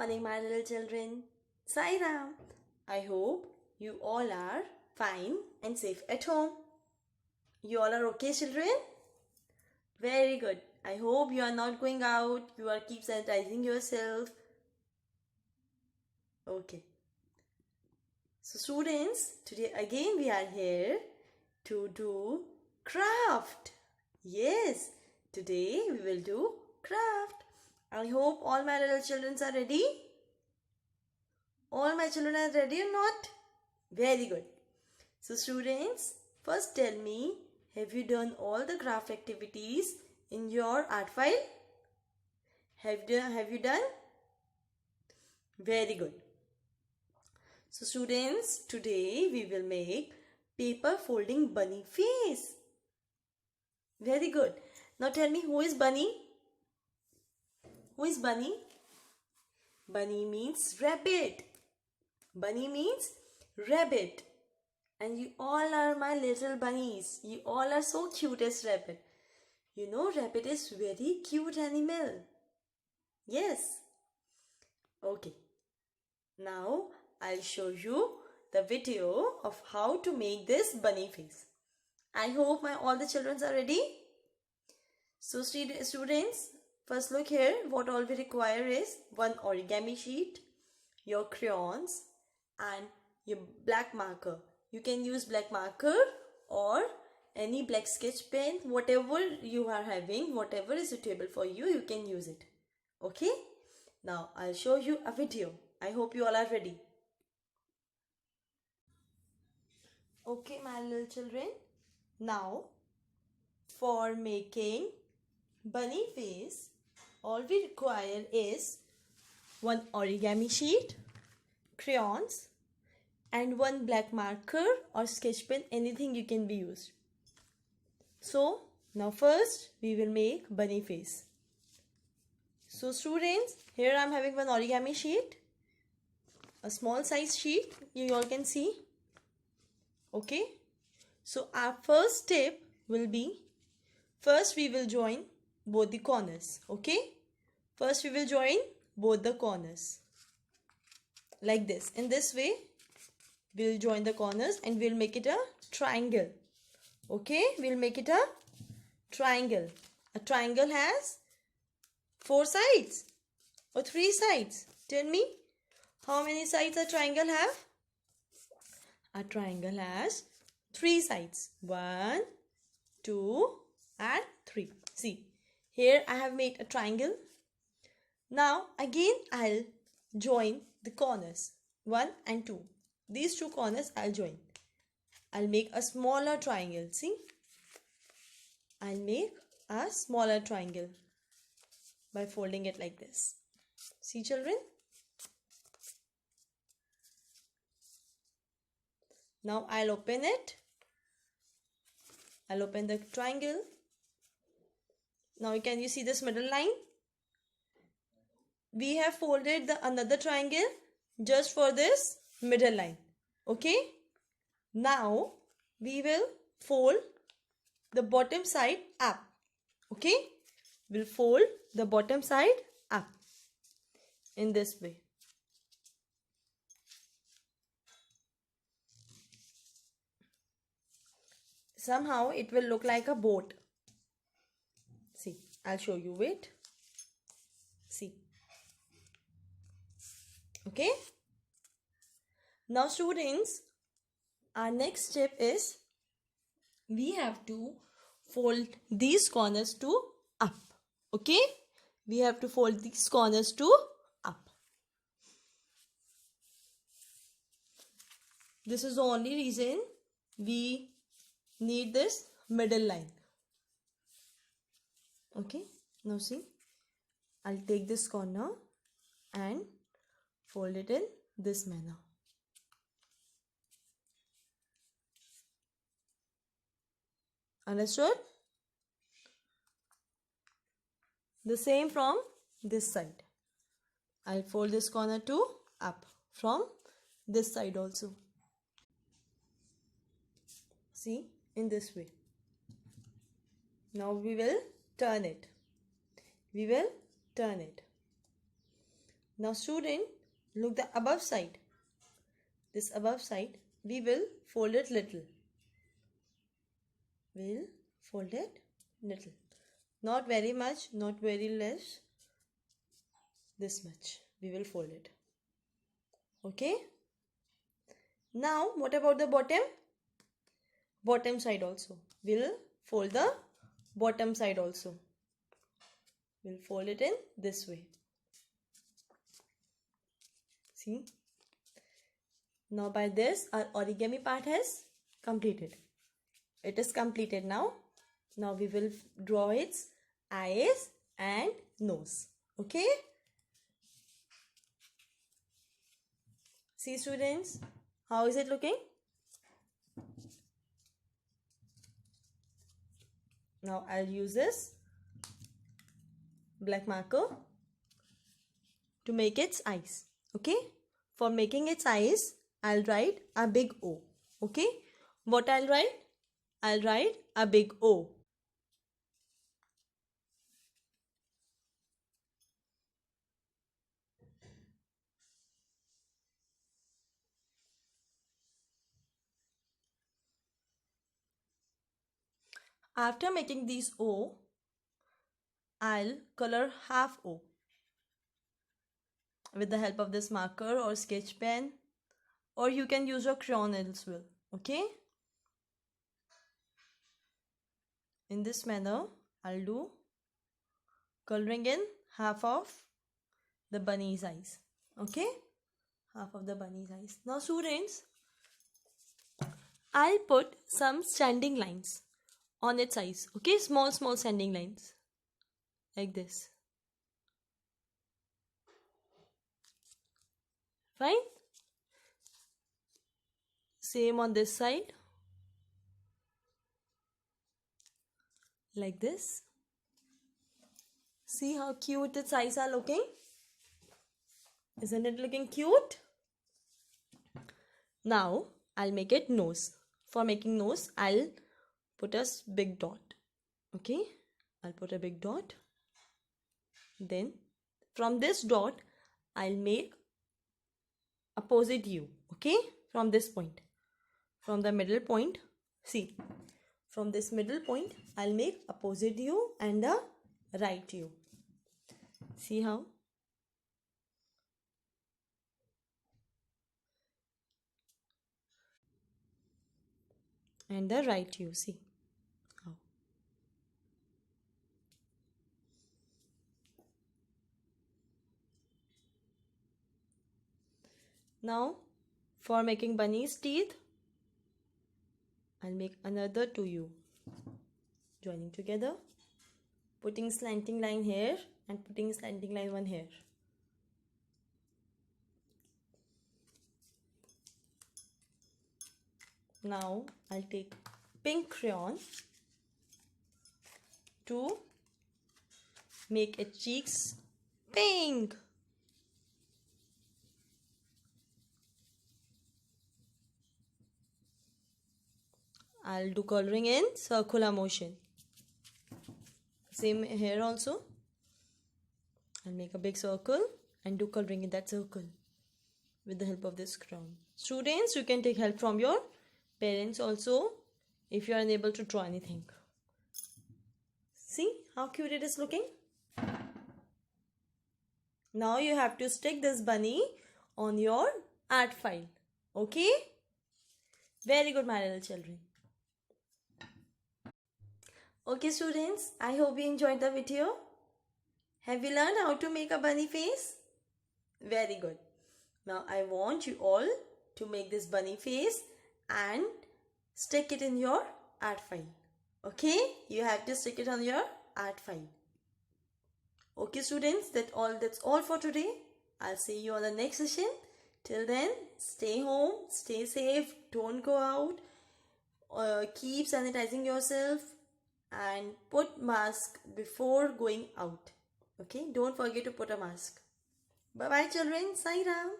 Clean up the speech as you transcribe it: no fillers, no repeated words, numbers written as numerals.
morning, my little children. Sai Ram. I hope you all are fine and safe at home. You all are okay, children? Very good. I hope you are not going out. You are keep sanitizing yourself. Okay. So students, today again we are here to do craft. Yes, today we will do craft. I hope all my little children are ready. All my children are ready or not? Very good. So students, first tell me, have you done all the craft activities in your art file? Have you done? Very good. So students, today we will make paper folding bunny face. Very good. Now tell me, who is bunny? Who is bunny? Bunny means rabbit. Bunny means rabbit. And you all are my little bunnies. You all are so cute as rabbit. You know rabbit is very cute animal. Yes. Okay. Now I'll show you the video of how to make this bunny face. I hope all the children are ready. So students, first look here. What all we require is one origami sheet, your crayons and your black marker. You can use black marker or any black sketch pen, whatever you are having, whatever is suitable for you, you can use it. Okay? Now I'll show you a video. I hope you all are ready. Okay, my little children. Now, for making bunny face, all we require is one origami sheet, crayons, and one black marker or sketch pen, anything you can be used. So, now first we will make bunny face. So students, here I am having one origami sheet, a small size sheet, you all can see. Okay, so our first step will be, first we will join both the corners. Okay, first we will join both the corners like this. In this way we'll join the corners and we'll make it a triangle. Okay, we'll make it a triangle. A triangle has 4 sides or 3 sides. Tell me, how many sides a triangle have? A triangle has 3 sides. 1, 2 and 3. See, here I have made a triangle. Now again I'll join the corners 1 and 2. These 2 corners I'll join. I'll make a smaller triangle. See, I'll make a smaller triangle by folding it like this. See children? Now I'll open it. I'll open the triangle. Now can you see this middle line? We have folded another triangle just for this middle line. Okay? Now we will fold the bottom side up. Okay? We'll fold the bottom side up in this way. Somehow it will look like a boat. See, I'll show you. Wait. See. Okay. Now students, our next step is we have to fold these corners to up. Okay. We have to fold these corners to up. This is the only reason we need this middle line. Okay, now see, I'll take this corner and fold it in this manner. Understood? The same from this side. I'll fold this corner to up from this side also. See, in this way. Now we will turn it. We will turn it. Now student, look the above side. This above side, we will fold it little. We'll fold it little. Not very much, not very less. This much. We will fold it. Okay. Now, what about the bottom? Bottom side also. We'll fold the bottom side also. We'll fold it in this way. See? Now by this, our origami part has completed. It is completed now. Now we will draw its eyes and nose. Okay? See students, how is it looking? Now I'll use this black marker to make its eyes. Okay? For making its eyes, I'll write a big O. Okay? What I'll write? I'll write a big O. After making these O, I'll color half O with the help of this marker or sketch pen, or you can use your crayon as well. Okay? In this manner, I'll do coloring in half of the bunny's eyes. Okay? Half of the bunny's eyes. Now students, I'll put some standing lines on its eyes. Okay? Small standing lines. Like this. Fine? Same on this side. Like this. See how cute its eyes are looking? Isn't it looking cute? Now, I'll make it nose. For making nose, I'll put a big dot. Okay? I'll put a big dot. Then, from this dot, I'll make opposite U. Okay? From this point. From the middle point. See. From this middle point, I'll make opposite U and a right U. See how? And the right U. See how? Now, for making bunny's teeth, I'll make another 2U. Joining together, putting slanting line here and putting slanting line one here. Now, I'll take pink crayon to make its cheeks pink. I'll do coloring in circular motion. Same here also. I'll make a big circle and do coloring in that circle with the help of this crayon. Students, you can take help from your parents also if you are unable to draw anything. See how cute it is looking? Now you have to stick this bunny on your art file. Okay? Very good, my little children. Okay students, I hope you enjoyed the video. Have you learned how to make a bunny face? Very good. Now I want you all to make this bunny face and stick it in your art file. Okay? You have to stick it on your art file. Okay students, that's all for today. I'll see you on the next session. Till then, stay home, stay safe, don't go out, keep sanitizing yourself and put mask before going out. Okay, don't forget to put a mask. Bye bye children. Sai Ram.